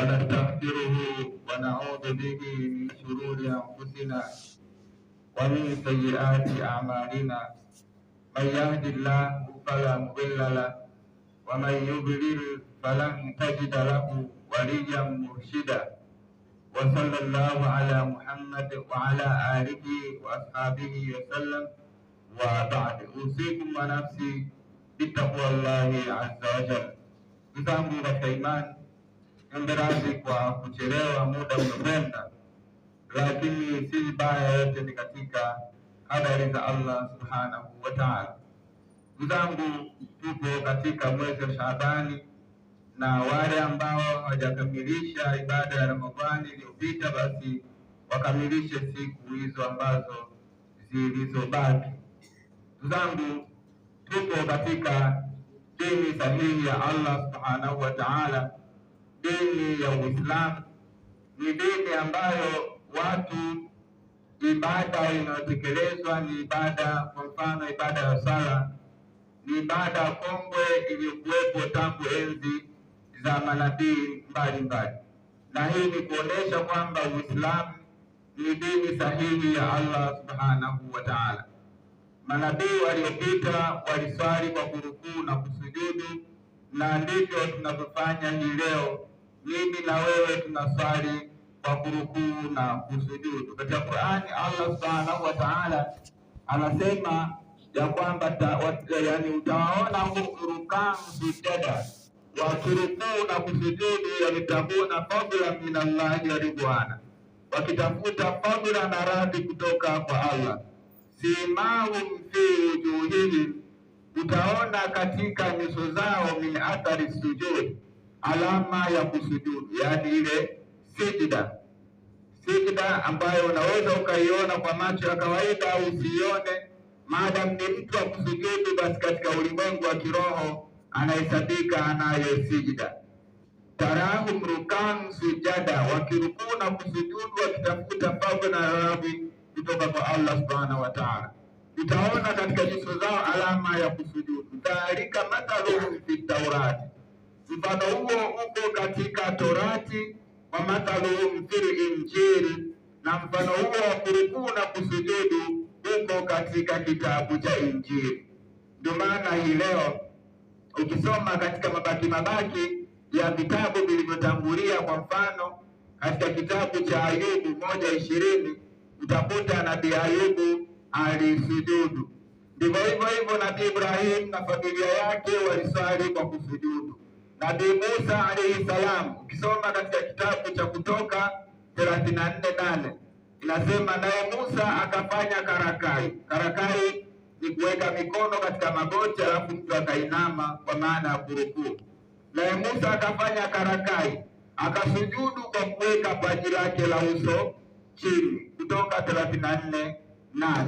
ونستغفره ونعوذ به من شرور أنفسنا ومن سيئات أعمالنا. من يهد الله فلا مضل له ومن يضلل فلن تجد له وليا مرشدا. وصلى الله على محمد وعلى آله وأصحابه وسلم. وبعد، أوصيكم ونفسي بتقوى الله عز وجل. Ndugu katika imani, mberadhi kwa kuchelewa, muda umekwenda, lakini si vibaya, yote ni katika habari za Allah subhanahu wa ta'ala. Ndugu, tupo katika mwezi wa Shaabani, na wale ambao hawajakamilisha ibada ya Ramadhani iliyopita, basi wakamilishe siku hizo ambazo zilizobaki. Ndugu, tupo katika dini sahihi ya Allah subhanahu wa ta'ala, dini ya Uislamu. Ni dini ambayo watu, ibada inayotekelezwa ni ibada, kwa mfano ibada ya sala ni ibada kongwe iliyokuwepo tangu enzi za manabii mbalimbali, na hii ni kuonesha kwamba Uislamu ni dini sahihi ya Allah subhanahu wa ta'ala. Manabii waliopita waliswali kwa kurukuu na kusujudu, na ndivyo tunavyofanya hii leo. Mimi na wewe tunaswali kwa kurukuu na kusujudu. Katika Qur'ani Allah subhanahu wa ta'ala anasema ya kwamba utawaona rukaa sujada, wakirukuu na kusujudu, yalitabuna fadla min Allahi wa ridwana, wakitafuta fadla na radhi kutoka kwa Allah. Simahum fi wujuhihim, utaona katika nyuso zao, min athari sujud, alama ya kusujudu, yani ile sijda ambayo unaweza ukaiona kwa macho ya kawaida au usione. Maadamu ni mtu wa kusujudu, basi katika ulimwengu wa kiroho anahesabika anayo sijda. Tarahum rukan sujada, wakirukuu na kusujudu, wakitafuta fadhila na radhi kutoka kwa Allah subhanahu wa ta'ala. Utaona katika nyuso zao alama ya kusujudu. Dhalika mathaluhum fi Taurati, mfano huo uko katika Torati. Wa mathaluhum fil Injili, na mfano huo wa kurukuu na kusujudu uko katika kitabu cha Injili. Ndio maana hii leo ukisoma katika mabaki ya vitabu vilivyotangulia, kwa mfano katika kitabu cha Ayubu 1:20 utakuta Nabii Ayubu alisujudu. Ndivyo hivyo Nabii Ibrahim na familia yake waliswali kwa kusujudu. Nabii Musa alayhi salam, ukisoma katika kitabu cha Kutoka 34:8 inasema, naye Musa akafanya karakai. Karakai ni kuweka mikono katika magoti alafu mtu akainama, kwa maana ya kurukuu. Naye Musa akafanya karakai, akasujudu kwa kuweka paji lake la uso chini. Kutoka 34:8.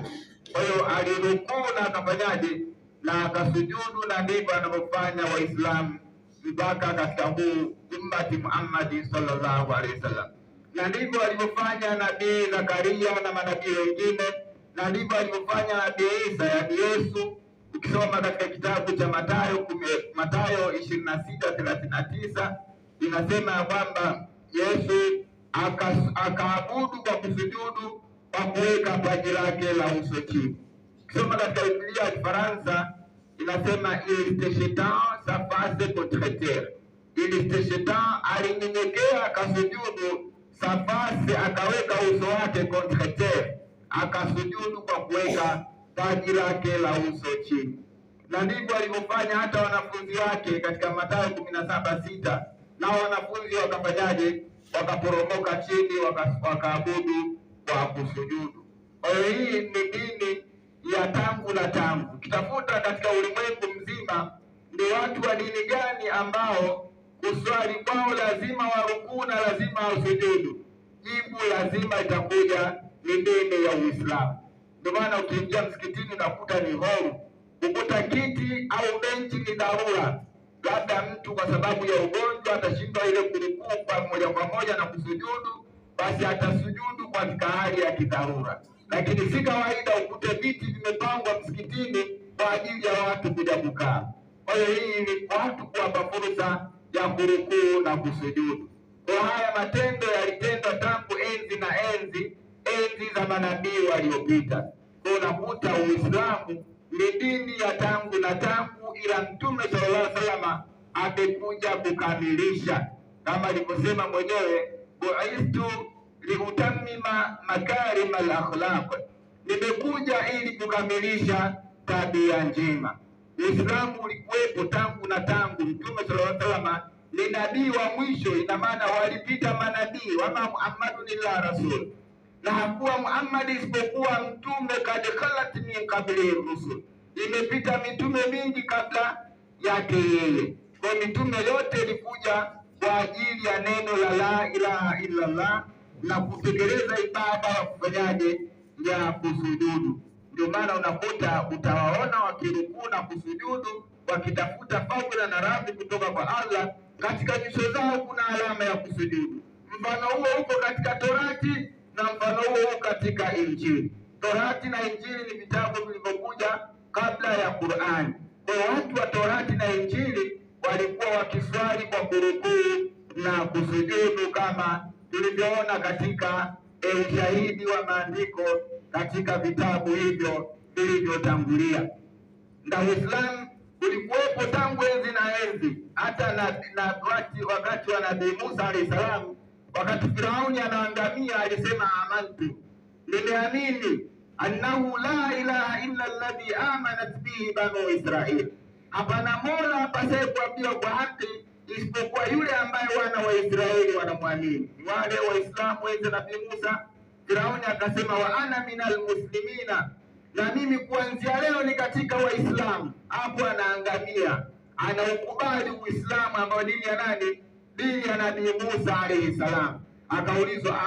Kwa hiyo alirukuu na akafanyaje? Na akasujudu, na ndivyo anavyofanya Waislamu mpaka katika huu ummati Muhammad sallallahu alaihi wasallam. Na ndivyo alivyofanya Nabii Zakaria na manabii wengine, na ndivyo alivyofanya Nabii Isa, yani Yesu. Ukisoma katika kitabu cha Mathayo 26:39 inasema ya kwamba Yesu akaabudu kwa kusujudu kwa kuweka paji lake la uso chini. Ukisoma katika Biblia ya Kifaransa inasema, il était jetant sa face contre terre. Il était jetant, alinyenyekea akasujudu, sa face akaweka uso wake contre terre, akasujudu kwa kuweka paji lake la uso chini. Na ndivyo alivyofanya hata wanafunzi wake katika Mathayo 17:6, nao wanafunzi wakafanyaje? Wakaporomoka chini, wakaabudu kwa kusujudu. Kwa hiyo hii ni dini ya tangu na tangu. Kitafuta katika ulimwengu mzima ni watu wa dini gani ambao kuswali kwao lazima warukuu na lazima wasujudu, jibu lazima itakuja ni dini ya Uislamu. Ndio maana ukiingia msikitini unakuta ni huru, ukuta kiti au benchi ni dharura. Labda mtu kwa sababu ya ugonjwa atashindwa ile kurukuu kwa moja kwa moja na kusujudu, basi atasujudu katika hali ya kidharura. Lakini si kawaida ukute viti vimepangwa msikitini kwa ajili ya watu kuja kukaa. Kwa hiyo hii ni watu kuwapa fursa ya kurukuu na kusujudu. Kwa haya matendo yalitendwa tangu enzi na enzi za manabii waliopita. Kwa unakuta Uislamu ni dini ya tangu na tangu, ila Mtume sallallahu alaihi wasallam amekuja kukamilisha, kama alivyosema mwenyewe, bu'ithtu liutammima makarima al-akhlaq, nimekuja ili kukamilisha tabia njema. Uislamu ulikuwepo tangu na tangu. Mtume sallallahu alaihi wasallam ni nabii wa mwisho, ina maana walipita manabii, wama Muhammadun illa rasul, na hakuwa Muhammad isipokuwa mtume, kad khalat min qablihi rusul, imepita mitume mingi kabla yake yeye. Kwa mitume yote ilikuja kwa ajili ya neno la ilaha illa Allah na kutekeleza ibada ya kufanyaje, ya kusujudu. Ndio maana unakuta utawaona wakirukuu na kusujudu wakitafuta fadhila na radhi kutoka kwa Allah. Katika nyuso zao kuna alama ya kusujudu. Mfano huo uko katika Torati na mfano huo katika Injili. Torati na Injili ni vitabu vilivyokuja kabla ya Qur'an. Kwa watu wa Torati na Injili walikuwa wakiswali kwa kurukuu na kusujudu, kama tulivyoona katika ushahidi wa maandiko katika vitabu hivyo vilivyotangulia. Na Uislamu ulikuwepo tangu enzi na enzi, hata wakati wa Nabii Musa alayhi salam, wakati Firauni anaangamia, alisema amantu, nimeamini, annahu la ilaha illa alladhi amanat bihi banu Israil, hapana mola apasaye kuabudiwa kwa haki isipokuwa yule ambaye wana wa Israeli wanamwamini. Ni wale Waislamu wenzi Nabii Musa. Firauni akasema wa ana minal muslimina, na mimi kuanzia leo ni katika Waislamu. Hapo anaangamia, anaukubali Uislamu ambao dini ya nani? Dini ya Nabii Musa alayhi salam. Akaulizwa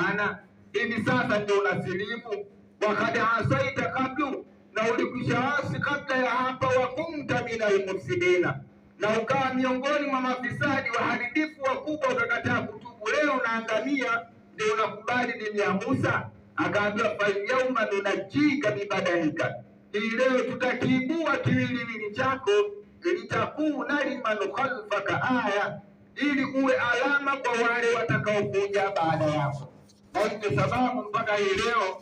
ana, hivi sasa ndio unasilimu? Wakad asaita kablu, na ulikwisha asi kabla ya hapa, wa kunta minal mufsidina, na ukawa miongoni mwa mafisadi waharibifu wakubwa, ukakataa kutubu. Leo unaangamia, ndio unakubali dini ya Musa? Akaambiwa falyauma nunajjika bibadanika, hii leo tutakiibua kiwiliwili chako, litakuna liman khalfaka aya, ili uwe alama kwa wale watakaokuja baada yako. Na ndio sababu mpaka hii leo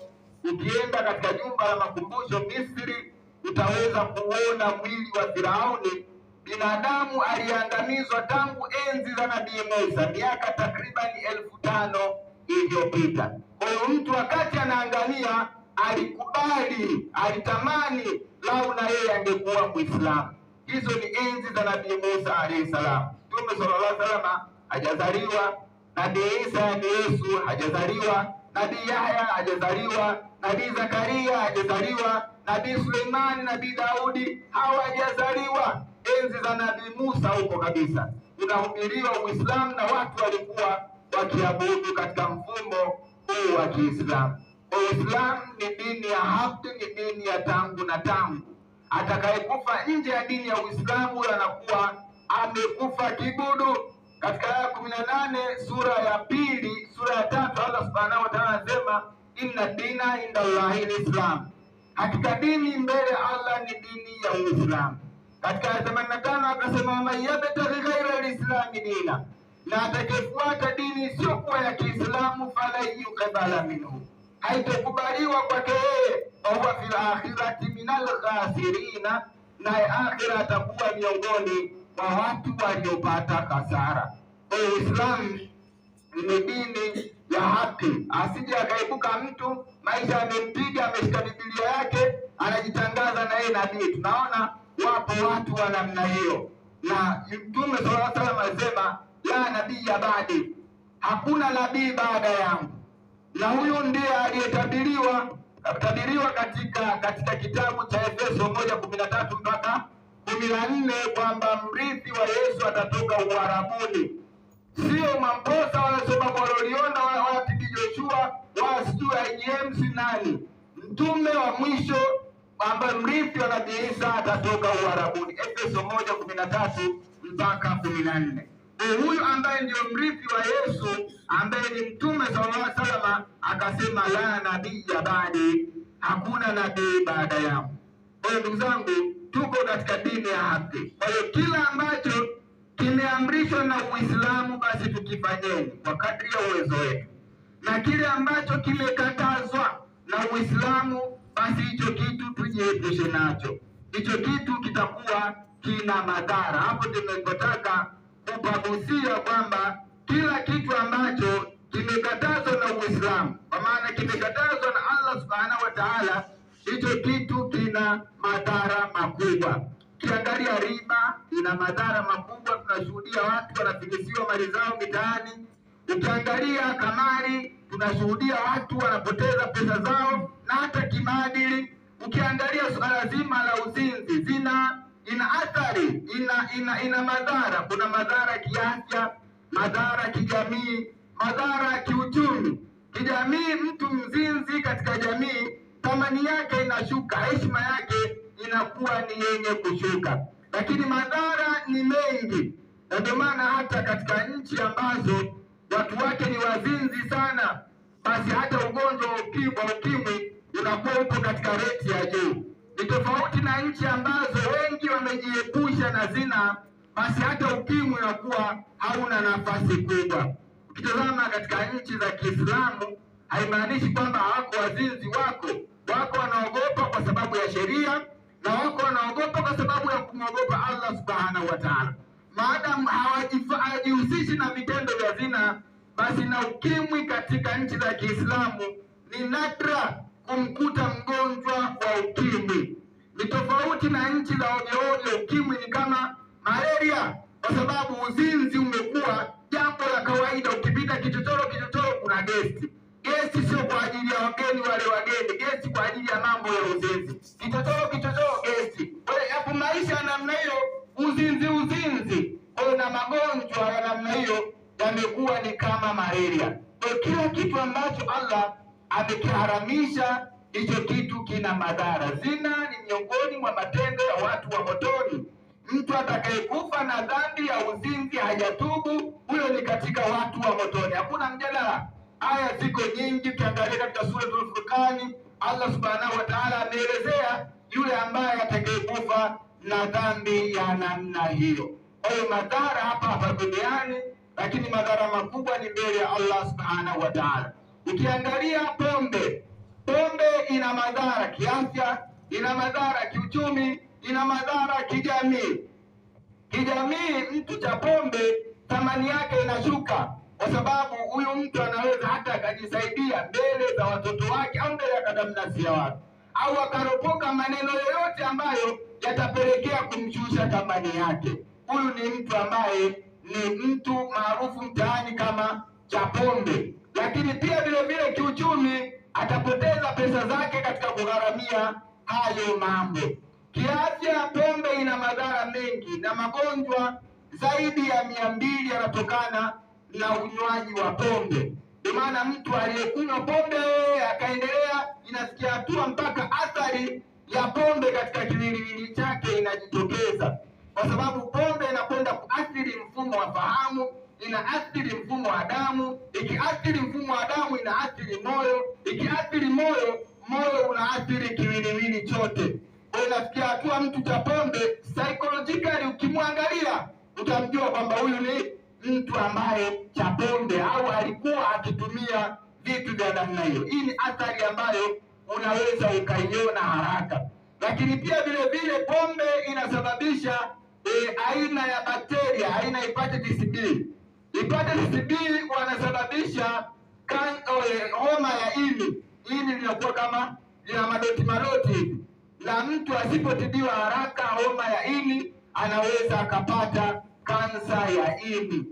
ukienda katika jumba la makumbusho Misri, utaweza kuona mwili wa Firauni. Binadamu aliangamizwa tangu enzi za Nabii Musa, miaka takribani 1500 iliyopita. Kwa hiyo mtu wakati anaangamia alikubali, alitamani lau na yeye angekuwa Muislamu. Hizo ni enzi za Nabii Musa alayhi salam. Mtume sallallahu alaihi wasallam hajazaliwa, Nabii Isa ni Yesu hajazaliwa, Nabii Yahya hajazaliwa, Nabii Zakaria hajazaliwa, Nabii Suleimani, Nabii Daudi hawajazaliwa. Enzi za Nabii Musa huko kabisa unahubiriwa Uislamu na watu walikuwa wakiabudu katika mfumo huu wa Kiislamu. Uislamu ni dini ya haki, ni dini ya tangu na tangu. Atakayekufa nje ya dini ya Uislamu anakuwa amekufa kibudu. Katika aya 18 sura ya pili, sura ya 3, Allah subhanahu wa ta'ala anasema inna dina inda Allahi al-Islam, hakika dini mbele Allah ni dini ya Uislamu. Katika aya 85 akasema man yabtaghi ghayra al-islami dina, na atakayefuata dini sio kwa ya Kiislamu falan yuqbala minhu, haitakubaliwa kwake yeye, wa huwa fil akhirati minal khasirina, naye akhira atakuwa miongoni mwa watu waliopata hasara. Kwa hiyo Uislamu ni dini ya haki. Asije akaibuka mtu maisha amempiga, ameshika Biblia yake anajitangaza na yeye nabii. Tunaona wapo watu wa namna hiyo, na Mtume sallallahu alaihi wasallam alisema la nabii baadi, hakuna nabii baada yangu. Na huyu ndiye aliyetabiriwa katika kitabu cha Efeso 1:13 mpaka 14 kwamba mrithi wa Yesu atatoka Uarabuni. Sio mamposa wala soma Goroliona wala Tibi Joshua wala sijui James nani. Mtume wa mwisho ambaye mrithi wa Nabii Isa atatoka Uarabuni. Efeso 1:13 mpaka 14. Huyu ambaye ndio mrithi wa Yesu ambaye ni Mtume sallallahu alaihi wasallam akasema la nabii baadi, hakuna nabii baada yangu. Kwa hiyo ndugu zangu, tuko katika dini ya haki. Kwa hiyo kila ambacho kimeamrishwa na Uislamu, basi tukifanyeni kwa kadri ya uwezo wetu, na kile ambacho kimekatazwa na Uislamu, basi hicho kitu tujiepushe nacho. Hicho kitu kitakuwa kina madhara. Hapo tumekotaka kupagusia kwamba kila kitu ambacho kimekatazwa na Uislamu, kwa maana kimekatazwa na Allah Subhanahu wa Ta'ala, hicho kitu kina madhara makubwa. Ukiangalia riba ina madhara makubwa, tunashuhudia watu wanafikisiwa mali zao mitaani. Ukiangalia kamari, tunashuhudia watu wanapoteza pesa zao na hata kimaadili. Ukiangalia suala zima la uzinzi, zina ina athari, ina madhara. Kuna madhara kiafya, madhara kijamii, madhara kiuchumi. Kijamii, mtu mzinzi katika jamii thamani yake inashuka, heshima yake inakuwa ni yenye kushuka, lakini madhara ni mengi, na ndio maana hata katika nchi ambazo watu wake ni wazinzi sana, basi hata ugonjwa wa ukimwi unakuwa uko katika reti ya juu. Ni tofauti na nchi ambazo wengi wamejiepusha na zina, basi hata ukimwi unakuwa hauna nafasi kubwa. Ukitazama katika nchi za Kiislamu, haimaanishi kwamba hawako wazinzi, wako wanaogopa kwa sababu ya sheria, na wako wanaogopa kwa sababu ya kumwogopa Allah Subhanahu wa Ta'ala. Maadamu hawajihusishi na vitendo vya zina, basi na ukimwi katika nchi za Kiislamu ni nadra kumkuta mgonjwa wa ukimwi. Ni tofauti na nchi za ovyo. Ukimwi ni kama malaria, kwa sababu uzinzi umekuwa jambo la kawaida. Ukipita kichochoro kuna gesti. Gesti sio kwa ajili ya wageni wale wageni, gesti kwa ajili ya mambo ya uzinzi. Kichochoro gesti. Hapo maisha ya namna hiyo, uzinzi na magonjwa ya namna hiyo yamekuwa ni kama malaria. Kwa kila kitu ambacho Allah amekiharamisha, hicho kitu kina madhara. Zina ni miongoni mwa matendo ya watu wa motoni. Mtu atakayekufa na dhambi ya uzinzi hajatubu, huyo ni katika watu wa motoni. Hakuna mjadala. Aya ziko nyingi. Ukiangalia katika Suratul Furqan, Allah Subhanahu wa Ta'ala ameelezea yule ambaye atakayekufa na dhambi ya namna hiyo. Kwa hiyo madhara hapa duniani, lakini madhara makubwa ni mbele ya Allah Subhanahu wa Ta'ala. Ukiangalia pombe ina madhara kiafya, ina madhara kiuchumi, ina madhara kijamii. Mtu cha pombe thamani yake inashuka, kwa sababu huyu mtu anaweza hata akajisaidia mbele za watoto wake au mbele ya kadamnasi ya watu, au akaropoka maneno yoyote ambayo yatapelekea kumshusha thamani yake. Huyu ni mtu ambaye ni mtu maarufu mtaani kama cha pombe. Lakini pia vile kiuchumi, atapoteza pesa zake katika kugharamia hayo mambo. Kiafya, pombe ina madhara mengi, na magonjwa zaidi ya 200 yanatokana na unywaji wa pombe. Kwa maana mtu aliyekunywa pombe akaendelea, inafikia hatua mpaka athari ya pombe katika kiwiliwili chake inajitokeza, kwa sababu pombe inakwenda kuathiri mfumo wa fahamu, inaathiri mfumo wa damu. Ikiathiri mfumo wa damu, inaathiri moyo. Ikiathiri moyo unaathiri kiwiliwili chote. Kwa inafikia hatua mtu cha pombe psychologically, ukimwangalia utamjua kwamba huyu ni mtu ambaye cha pombe au alikuwa akitumia vitu vya namna hiyo. Hii ni athari ambayo unaweza ukaiona haraka. Lakini pia vile pombe inasababisha aina ya bakteria, aina hepatitis B. Hepatitis B wanasababisha homa ya ini. Ini linakuwa kama lina maloti hivi, na mtu asipotibiwa haraka homa ya ini anaweza akapata kansa ya ini.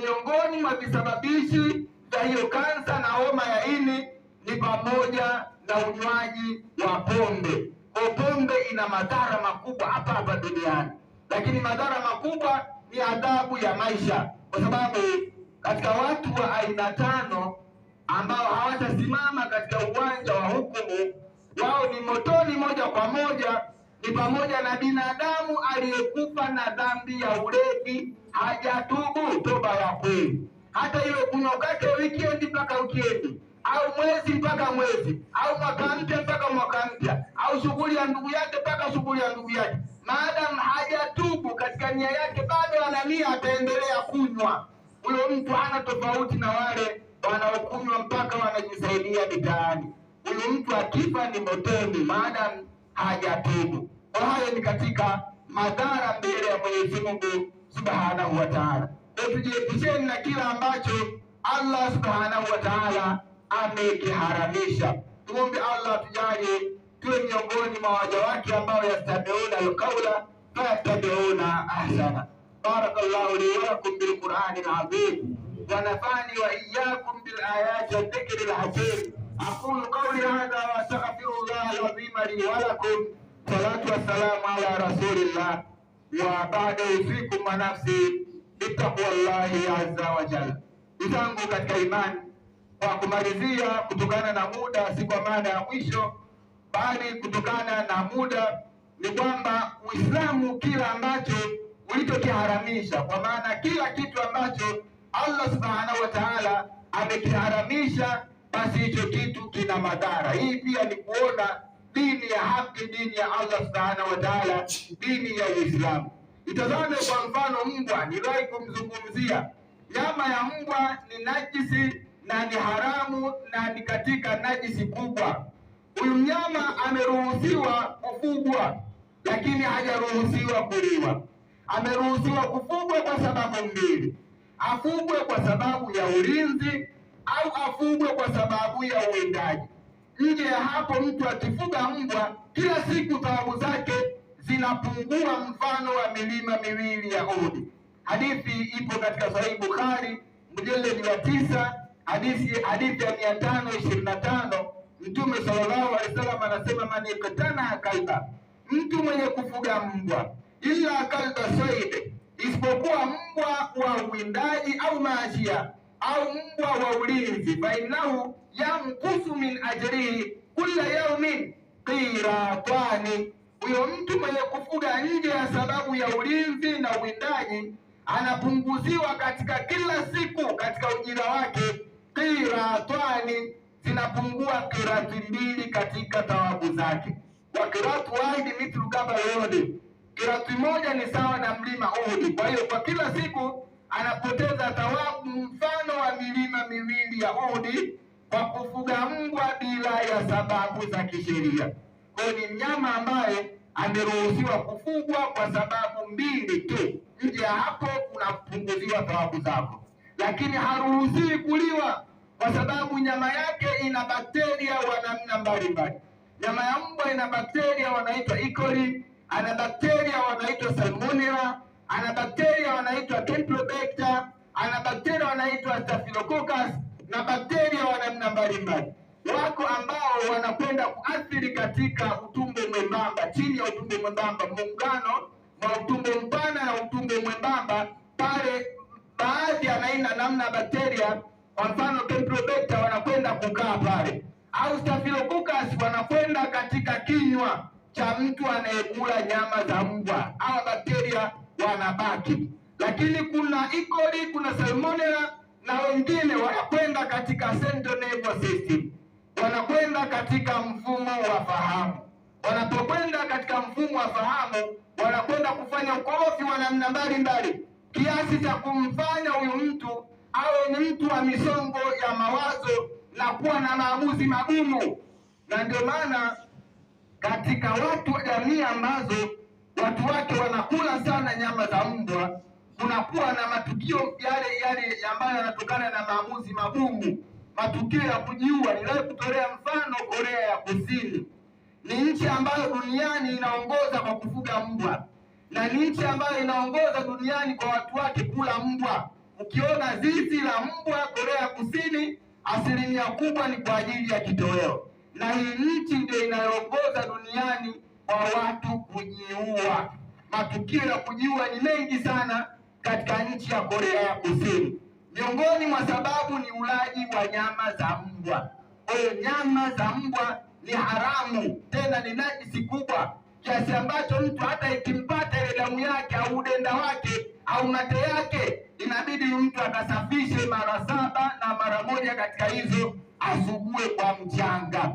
Miongoni mwa visababishi vya hiyo kansa na homa ya ini ni pamoja na unywaji wa pombe. Pombe ina madhara makubwa hapa duniani, lakini madhara makubwa ni adhabu ya maisha, kwa sababu katika watu wa aina 5 ambao hawatasimama katika uwanja wa hukumu, wao ni motoni moja kwa moja. Ni pamoja na binadamu aliyekufa na dhambi ya ulevi, hajatubu toba ya kweli. Hata ile kunywa kwake wikendi mpaka wikendi, au mwezi mpaka mwezi, au mwaka mpya mpaka mwaka mpya, au shughuli ya ndugu yake mpaka shughuli ya ndugu yake, maadamu hajatubu katika nia yake, bado ana nia ataendelea kunywa, huyo mtu hana tofauti na wale wanaokunywa mpaka wanajisaidia mitaani. Huyu mtu akifa ni motoni maadamu hajatubu. Kwa hayo ni katika madhara mbele ya Mwenyezi Mungu Subhanahu wa Ta'ala. Tujiepusheni na kila ambacho Allah Subhanahu wa Ta'ala amekiharamisha. Tuombe Allah tujalie tuwe miongoni mwa waja wake ambao yastabiuna alqaula fayattabiuna ahsana. Barakallahu li wa lakum bil Qur'ani al-azim wa nafani wa iyyakum bil ayati wa dhikri al-hakim. Aqulu qawli hadha wa astaghfirullah al-azim li wa lakum. Salatu wassalamu ala rasulillah wa ba'da usikum wa nafsi bittaqwallahi azza wa jalla. Ndugu katika imani, kwa kumalizia, kutokana na muda, si kwa maana ya mwisho, bali kutokana na muda, ni kwamba Uislamu kila ambacho ulichokiharamisha, kwa maana kila kitu ambacho Allah Subhanahu wa Ta'ala amekiharamisha, basi hicho kitu kina madhara. Hii pia ni kuona dini ya haki, dini ya Allah Subhanahu wa Ta'ala, dini ya Uislamu. Itazame kwa mfano mbwa, niliwahi kumzungumzia. Nyama ya mbwa ni najisi na ni haramu na ni katika najisi kubwa. Huyu mnyama ameruhusiwa kufugwa, lakini hajaruhusiwa kuliwa. Ameruhusiwa kufugwa kwa sababu mbili: afugwe kwa sababu ya ulinzi au afugwe kwa sababu ya uwindaji. Nje ya hapo, mtu akifuga mbwa, kila siku thawabu zake zinapungua mfano wa milima miwili ya Uhud. Hadithi ipo katika Sahih Bukhari mjeledi wa 9 hadithi ya 525. Mtume sallallahu alaihi wasallam anasema, man iqtana kalba, mtu mwenye kufuga mbwa, illa kalba said, isipokuwa mbwa wa uwindaji au maashia au mbwa wa ulinzi, fa innahu yamkusu min ajrihi kulla yawmin qiratani. Huyo mtu mwenye kufuga nje ya sababu ya ulinzi na uwindaji anapunguziwa katika kila siku katika ujira wake qiratani, zinapungua kirati mbili katika thawabu zake. Wa kiratu wahidi mithlu jabal Uhud, kirati moja ni sawa na mlima Uhud. Kwa hiyo kwa kila siku anapoteza thawabu mfano wa milima miwili ya Uhud kwa kufuga mbwa bila ya sababu za kisheria. Kwa hiyo ni mnyama ambaye ameruhusiwa kufugwa kwa sababu mbili tu. Nje ya hapo unapunguziwa thawabu zako, lakini haruhusiwi kuliwa kwa sababu nyama yake ina bakteria wa namna mbalimbali. Nyama ya mbwa ina bakteria wanaitwa E. coli, ana bakteria wanaitwa Salmonella, ana bakteria wanaitwa Campylobacter, ana bakteria wanaitwa Staphylococcus na bakteria wa namna mbalimbali. Wako ambao wanakwenda kuathiri katika utumbo mwembamba, chini ya utumbo mwembamba, muungano wa utumbo mpana na utumbo mwembamba. Pale baadhi ya aina namna bakteria, kwa mfano Campylobacter, wanakwenda kukaa pale, au Staphylococcus wanakwenda katika kinywa cha mtu anayekula nyama za mbwa, au bakteria wanabaki. Lakini kuna E. coli, kuna Salmonella na wengine wanakwenda katika central nervous system, wanakwenda katika mfumo wa fahamu. Wanapokwenda katika mfumo wa fahamu, wanakwenda kufanya ukorofi wa namna mbalimbali, kiasi cha kumfanya huyu mtu awe ni mtu wa misongo ya mawazo na kuwa na maamuzi magumu. Na ndio maana katika watu wa jamii ambazo watu wake wanakula sana nyama za mbwa, kunakuwa na matukio yale ambayo yanatokana na maamuzi magumu, matukio ya kujiua. Nilai kutolea mfano Korea ya Kusini. Ni nchi ambayo duniani inaongoza kwa kufuga mbwa, na ni nchi ambayo inaongoza duniani kwa watu wake kula mbwa. Ukiona zizi la mbwa Korea ya Kusini, asilimia kubwa ni kwa ajili ya kitoweo, na hii nchi ndio inayoongoza duniani kwa watu kujiua. Matukio ya kujiua ni mengi sana katika nchi ya Korea ya Kusini. Miongoni mwa sababu ni ulaji wa nyama za mbwa. Kwa hiyo nyama za mbwa ni haramu, tena ni najisi kubwa, kiasi ambacho mtu hata ikimpata ile damu yake au udenda wake au mate yake, inabidi mtu akasafishe mara 7 na mara moja katika hizo asugue kwa mchanga.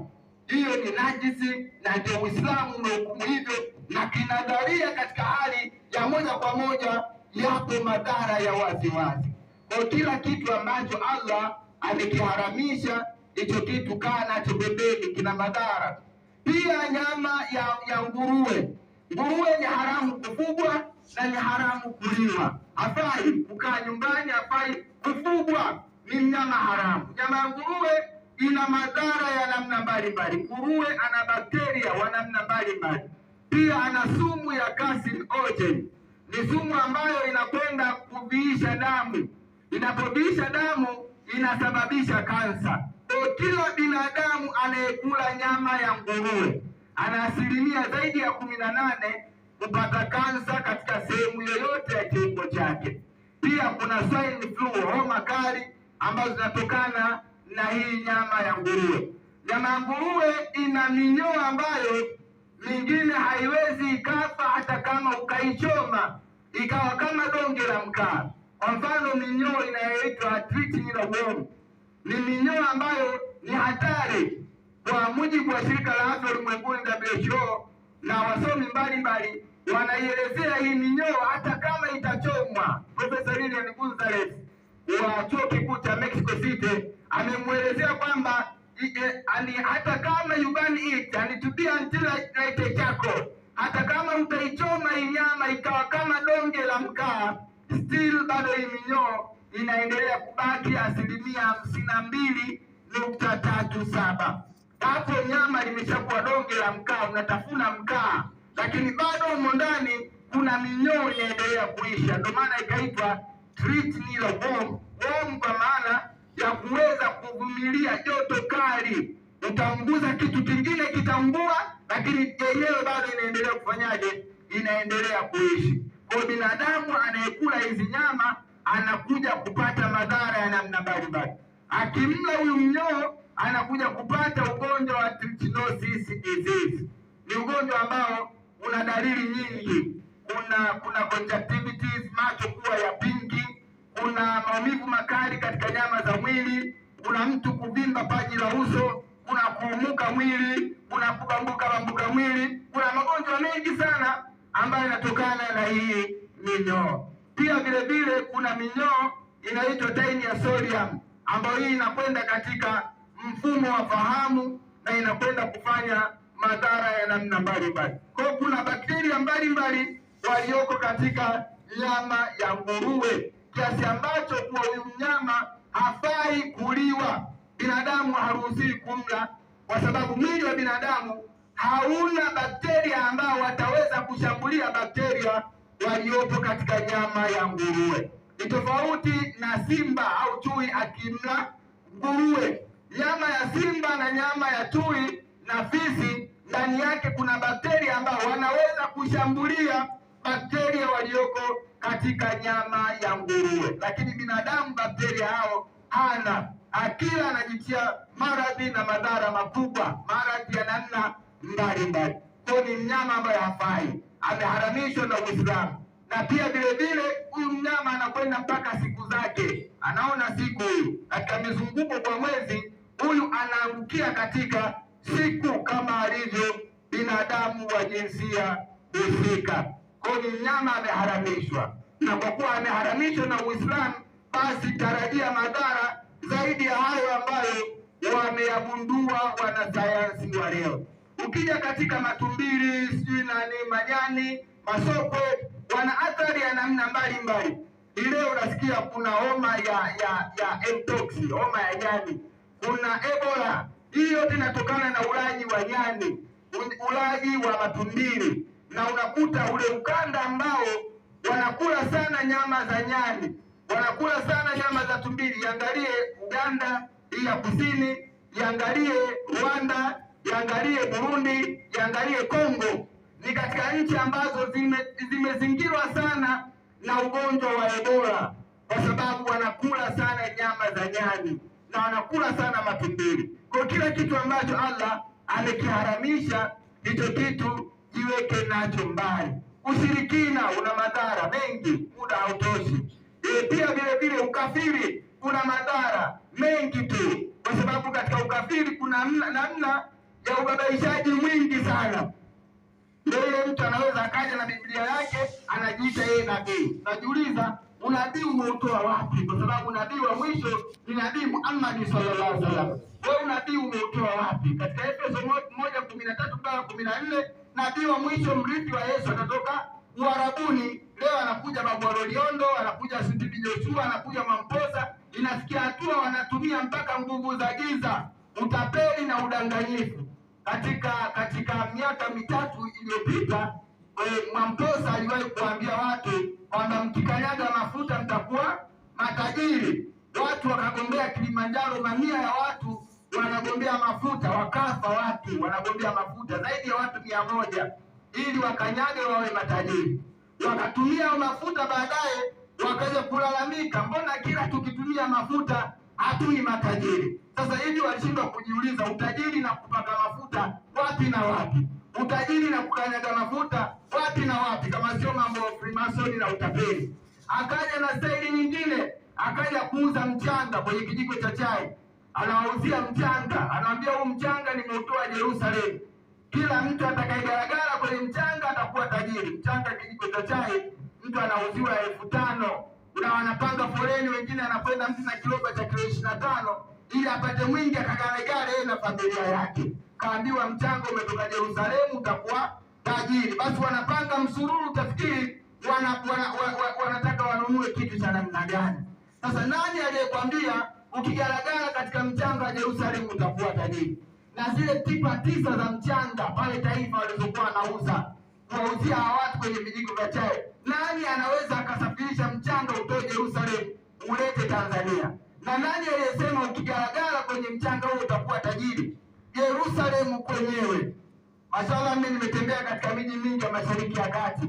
hiyo ni najisi, na ndio Uislamu umehukumu hivyo, na kinadharia katika hali ya moja kwa moja yapo madhara ya waziwazi. Kwa kila kitu ambacho Allah amekiharamisha, hicho kitu kaa nacho pembeni, kina madhara. Pia nyama ya nguruwe. Nguruwe ni haramu kufugwa na ni haramu kuliwa, hafai kukaa nyumbani, hafai kufugwa, ni mnyama haramu. Nyama ya nguruwe ina madhara ya namna mbalimbali. Nguruwe ana bakteria wa namna mbalimbali, pia ana sumu ya carcinogen. Ni sumu ambayo inakwenda kubiisha damu. Inapobiisha damu inasababisha kansa. Kwa kila binadamu anayekula nyama ya nguruwe ana asilimia zaidi ya 18 kupata kansa katika sehemu yoyote ya kiungo chake. Pia kuna swine flu, homa kali ambazo zinatokana na hii nyama ya nguruwe. Nyama ya nguruwe ina minyoo ambayo mingine haiwezi ikafa hata kama ukaichoma ikawa kama donge la mkaa. Kwa mfano, minyoo inayoitwa trichinoworm ni minyoo ambayo ni hatari. Kwa mujibu wa shirika la afya ulimwenguni WHO na wasomi mbalimbali wanaielezea hii minyoo hata kama itachomwa. Profesa Lilian Gonzalez wa chuo kikuu cha Mexico City amemwelezea kwamba hata kama you can eat and to be until like a charcoal, hata kama utaichoma hii nyama ikawa kama donge la mkaa, still bado hii minyoo inaendelea kubaki asilimia 52.37. Hapo nyama limeshakuwa donge la mkaa, unatafuna mkaa, lakini bado humo ndani kuna minyoo inaendelea kuisha. Ndio maana ikaitwa trichinoworm, worm kwa maana ya kuweza kuvumilia joto kali. Utaunguza kitu kingine kitaungua, lakini yenyewe bado inaendelea kufanyaje? Inaendelea kuishi. Kwa binadamu anayekula hizi nyama anakuja kupata madhara ya namna mbalimbali. Akimla huyu mnyoo anakuja kupata ugonjwa wa trichinosis disease. Ni ugonjwa ambao una dalili nyingi. Kuna conjunctivitis, macho kuwa ya pinki, kuna maumivu makali katika nyama za mwili, kuna mtu kuvimba paji la uso, kuna kuumuka mwili, kuna kubambuka mwili, kuna magonjwa mengi sana ambayo yanatokana na hii minyoo. Pia vile vile kuna minyoo inaitwa Taenia solium ambayo hii inakwenda katika mfumo wa fahamu na inakwenda kufanya madhara ya namna mbalimbali. Kwa hiyo kuna bakteria mbalimbali walioko katika nyama ya nguruwe, kiasi ambacho kwa huyu mnyama hafai kuliwa. Binadamu haruhusiwi kumla kwa sababu mwili wa binadamu hauna bakteria ambao wataweza kushambulia bakteria waliopo katika nyama ya nguruwe. Ni tofauti na simba au chui akimla nguruwe. Nyama ya simba na nyama ya chui na fisi, ndani yake kuna bakteria ambao wanaweza kushambulia bakteria walioko katika nyama ya nguruwe, lakini binadamu bakteria hao hana. Akila anajitia maradhi na madhara makubwa, maradhi ya namna mbalimbali. Kwa ni mnyama ambaye hafai, ameharamishwa na Uislamu. Na pia vile vile huyu mnyama anakwenda mpaka siku zake, anaona siku hii katika mizunguko kwa mwezi, huyu anaangukia katika siku kama alivyo binadamu wa jinsia husika. Kwa ni mnyama ameharamishwa, na kwa kuwa ameharamishwa na Uislamu, basi tarajia madhara zaidi ya hayo ambayo wameyagundua wanasayansi wa leo. Ukija katika matumbili, sijui nani, majani, masokwe, wana athari ya namna mbalimbali. Leo unasikia kuna homa ya mpox, homa ya nyani, kuna Ebola. Hii yote inatokana na ulaji wa nyani, ulaji wa matumbili, na unakuta ule ukanda ambao wanakula sana nyama za nyani, wanakula sana nyama za tumbili. Iangalie Uganda hii ya kusini, iangalie Rwanda, iangalie Burundi, iangalie Kongo. Ni katika nchi ambazo zimezingirwa sana na ugonjwa wa Ebola, kwa sababu wanakula sana nyama za nyani na wanakula sana matumbili. Kwa kila kitu ambacho Allah amekiharamisha, hicho kitu jiweke nacho mbali. Ushirikina una madhara mengi, muda hautoshi. Pia vile vile ukafiri una madhara mengi tu, kwa sababu katika ukafiri kuna namna ya ubabaishaji mwingi sana. Ndio ile mtu anaweza akaja na Biblia yake anajiita yeye nabii. Najiuliza, unabii umeutoa wapi? Kwa sababu nabii wa mwisho ni Nabii Muhammad sallallahu alaihi wasallam. Wewe unabii umeutoa wapi? Katika Efeso 1:13-14 nabii wa mwisho mrithi wa Yesu atatoka Uarabuni. Leo anakuja Babu Loliondo, anakuja Steve Joshua, anakuja Mamposa. Inafikia hatua wanatumia mpaka nguvu za giza, utapeli na udanganyifu. Katika miaka mitatu iliyopita, Mamposa aliwahi kuambia watu kwamba mkikanyaga mafuta mtakuwa matajiri. Watu wakagombea Kilimanjaro, mamia ya watu wanagombea mafuta, wakafa watu wanagombea mafuta zaidi ya watu 100 ili wakanyage wawe matajiri. Wakatumia mafuta, baadaye wakaja kulalamika, mbona kila tukitumia mafuta hatui matajiri? Sasa hivi walishindwa kujiuliza, utajiri na kupaka mafuta wapi na wapi? Utajiri na kukanyaga mafuta wapi na wapi, kama sio mambo ya Freemason na utapeli? Akaja na staili nyingine, akaja kuuza mchanga kwenye kijiko cha chai. Anawauzia mchanga, anawaambia huu mchanga nimeutoa Yerusalemu, kila mtu atakayegaragara kwenye mchanga atakuwa tajiri. Mchanga kijiko cha chai mtu anauziwa 5,000 na wanapanga foleni, wengine anakwenda mtu na kiroba cha kilo 25 ili apate mwingi akagaragara yeye na familia yake. Kaambiwa mchanga umetoka Yerusalemu, utakuwa tajiri. Basi wanapanga msururu, utafikiri wanataka wanunue kitu cha namna gani? Sasa nani aliyekwambia ukigaragara katika mchanga wa Yerusalemu utakuwa tajiri? Na zile tipa 9 za mchanga pale Taifa walizokuwa wanauza kuwauzia watu kwenye vijiko vya chai, nani anaweza akasafirisha mchanga utoe Yerusalemu ulete Tanzania? Na nani aliyesema ukigaragara kwenye mchanga huo utakuwa tajiri? Yerusalemu kwenyewe. Mashallah, mimi nimetembea katika miji mingi ya Mashariki ya Kati.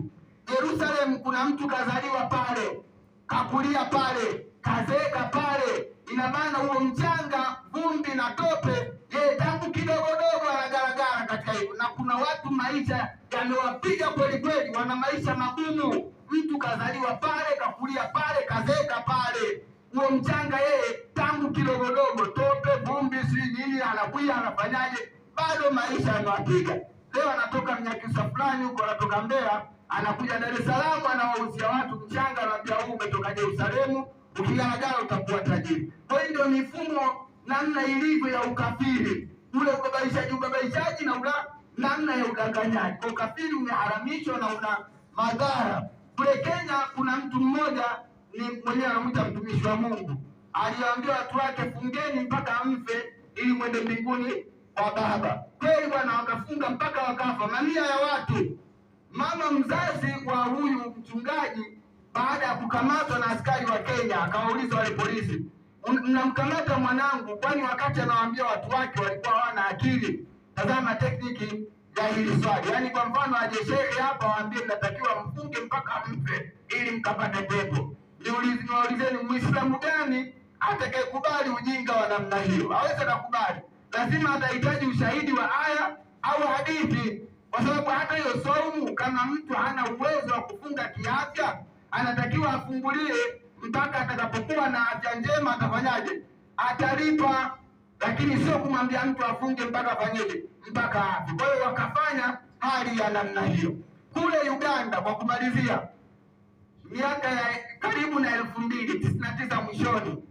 Yerusalemu kuna mtu kazaliwa pale, kakulia pale, kazeeka pale. Ina maana huo mchanga, vumbi na tope, yeye tangu kidogodogo anagaragara katika hivyo. Na kuna watu maisha yamewapiga kweli kweli, wana maisha magumu. Mtu kazaliwa pale, kakulia pale, kazeeka pale. Huo mchanga yeye tangu kidogodogo, tope, vumbi, si nini, anakuja anafanyaje, bado maisha yanawapiga. Leo anatoka Mnyakisa fulani huko, anatoka Mbeya, anakuja Dar es Salaam, anawauzia watu mchanga, anambia huu umetoka Yerusalemu, ukigaragara utakuwa tajiri. Kwa hiyo ndio mifumo namna ilivyo ya ukafiri, ule ubabaishaji na ula namna ya udanganyaji. Kwa ukafiri umeharamishwa na una madhara. Kule Kenya kuna mtu mmoja, ni mwenyewe anamuita mtumishi wa Mungu, aliwaambia watu wake, fungeni mpaka mfe ili mwende mbinguni kwa Baba. Kweli bwana, wakafunga mpaka wakafa mamia ya watu. Mama mzazi wa huyu mchungaji, baada ya kukamatwa na askari wa Kenya, akawauliza wale polisi, mnamkamata mwanangu kwani wakati anawaambia watu wake walikuwa hawana akili? Tazama tekniki ya hili swali. Yaani kwa mfano aje shehe hapa waambie mnatakiwa mfunge mpaka mfe ili mkapate pepo. Niwaulizeni, Muislamu gani atakayekubali ujinga wa namna hiyo? Hawezi kukubali. Lazima atahitaji ushahidi wa aya au hadithi, kwa sababu hata hiyo saumu, kama mtu hana uwezo wa kufunga kiafya, anatakiwa afungulie mpaka atakapokuwa na afya njema. Atafanyaje? Atalipa, lakini sio kumwambia mtu afunge mpaka afanyeje, mpaka afi. Kwa hiyo wakafanya hali ya namna hiyo. Kule Uganda, kwa kumalizia, miaka ya karibu na 2099 mwishoni,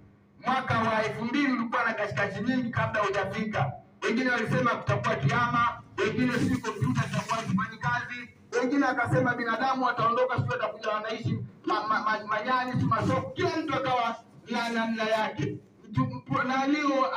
mwaka wa 2000 ulikuwa na kashikashi nyingi kabla hujafika. Wengine walisema kutakuwa kiama, wengine si kompyuta zitakuwa zifanyi kazi, wengine akasema binadamu wataondoka, sio watakuja wanaishi manyani, si masoko. Kila mtu akawa na namna yake.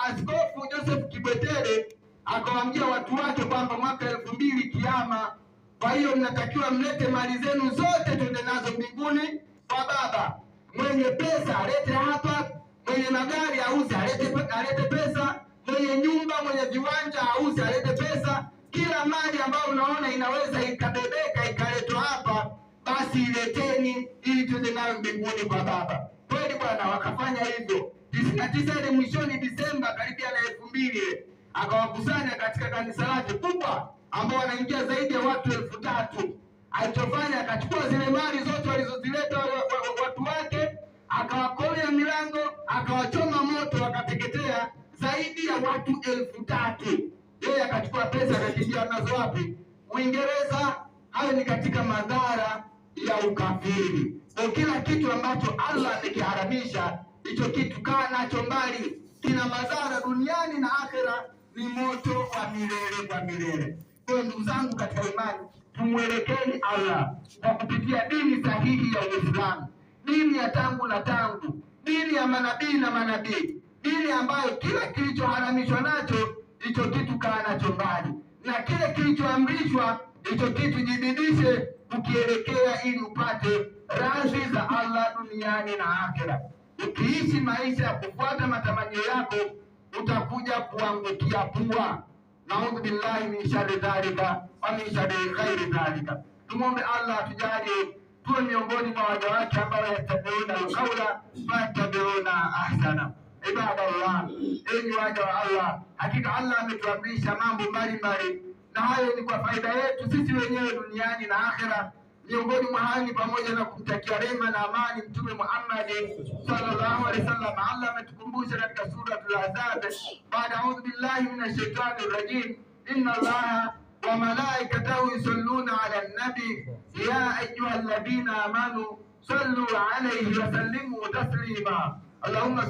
Askofu Joseph Kibwetere akawaambia watu wake kwamba mwaka 2000 kiama, kwa hiyo mnatakiwa mlete mali zenu zote twende nazo mbinguni kwa Baba. Mwenye pesa alete hapa, mwenye magari auze alete pesa, mwenye nyumba, mwenye viwanja auze alete pesa. Kila mali ambayo unaona inaweza ikabebeka ikaletwa hapa, basi ileteni ili twende nayo mbinguni kwa Baba. Kweli bwana, wakafanya hivyo. 99 mwishoni Disemba karibia na 2000 akawakusanya katika kanisa lake kubwa ambao wanaingia zaidi ya watu 3000. Alichofanya, akachukua zile mali zote walizozileta watu wake, akawakolea milango, akawachoma moto, wakateketea zaidi ya watu 3000. yeye akachukua pesa akakimbia nazo wapi? Uingereza. Hayo ni katika madhara ya ukafiri. Kwa kila kitu ambacho Allah amekiharamisha, hicho kitu kaa nacho mbali, kina madhara duniani na akhera, ni moto wa milele kwa milele. Kwa ndugu zangu katika imani, tumwelekeni Allah kwa kupitia dini sahihi ya Uislamu, dini ya tangu na tangu, dini ya manabii na manabii, dini ambayo kila kilichoharamishwa nacho hicho kitu kaa nacho mbali, na kile kilichoamrishwa hicho kitu jibidishe ukielekea, ili upate radhi za Allah duniani na akhera. Ukiishi maisha ya kufuata matamanio yako, utakuja kuangukia pua. Naudhu billahi min sharri dhalika wa min sharri ghairi dhalika. Tumwombe Allah atujalie tuwe miongoni mwa waja wake ambao yastabiuna alqaula fayattabiuna ahsana. Ibadallah, enyi waja wa Allah, hakika Allah ametuamrisha mambo mbalimbali, na hayo ni kwa faida yetu sisi wenyewe duniani na akhera. Miongoni mwa hayo ni pamoja na kumtakia rehema na amani Mtume Muhammad sallallahu alaihi wasallam. Allah ametukumbusha katika suratul Ahzab, baada a'udhu billahi minash shaitani rajim, inna Allaha wa malaikatahu yusalluna ala nabi ya ayyuhalladhina amanu sallu alayhi wa sallimu taslima. Allahumma